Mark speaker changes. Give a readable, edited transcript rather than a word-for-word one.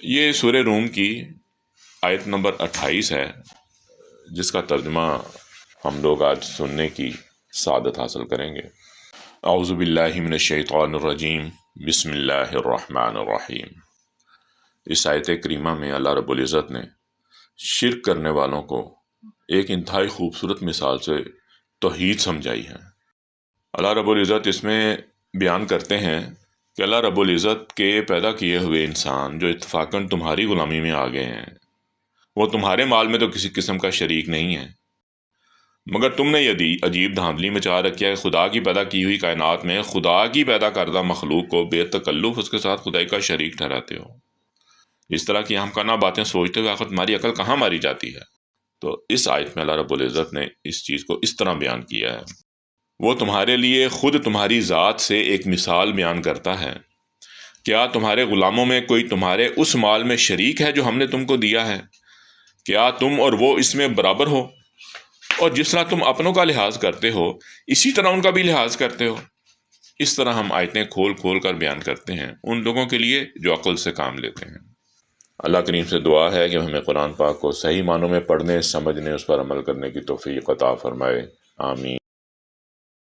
Speaker 1: یہ سورہ روم کی آیت نمبر 28 ہے، جس کا ترجمہ ہم لوگ آج سننے کی سعادت حاصل کریں گے۔ اعوذ باللہ من الشیطان الرجیم، بسم اللہ الرحمن الرحیم۔ اس آیت کریمہ میں اللہ رب العزت نے شرک کرنے والوں کو ایک انتہائی خوبصورت مثال سے توحید سمجھائی ہے۔ اللہ رب العزت اس میں بیان کرتے ہیں کہ اللہ رب العزت کے پیدا کیے ہوئے انسان جو اتفاقاً تمہاری غلامی میں آ گئے ہیں، وہ تمہارے مال میں تو کسی قسم کا شریک نہیں ہے، مگر تم نے یہ عجیب دھاندلی مچا رکھی ہے، خدا کی پیدا کی ہوئی کائنات میں خدا کی پیدا کردہ مخلوق کو بے تکلف اس کے ساتھ خدائی کا شریک ٹھہراتے ہو۔ اس طرح کی ہم کنا باتیں سوچتے ہوئے آخر تمہاری عقل کہاں ماری جاتی ہے؟ تو اس آیت میں اللہ رب العزت نے اس چیز کو اس طرح بیان کیا ہے۔ وہ تمہارے لیے خود تمہاری ذات سے ایک مثال بیان کرتا ہے۔ کیا تمہارے غلاموں میں کوئی تمہارے اس مال میں شریک ہے جو ہم نے تم کو دیا ہے؟ کیا تم اور وہ اس میں برابر ہو؟ اور جس طرح تم اپنوں کا لحاظ کرتے ہو اسی طرح ان کا بھی لحاظ کرتے ہو۔ اس طرح ہم آیتیں کھول کھول کر بیان کرتے ہیں ان لوگوں کے لیے جو عقل سے کام لیتے ہیں۔ اللہ کریم سے دعا ہے کہ ہمیں قرآن پاک کو صحیح معنوں میں پڑھنے، سمجھنے، اس پر عمل کرنے کی توفیق عطا فرمائے۔ آمین۔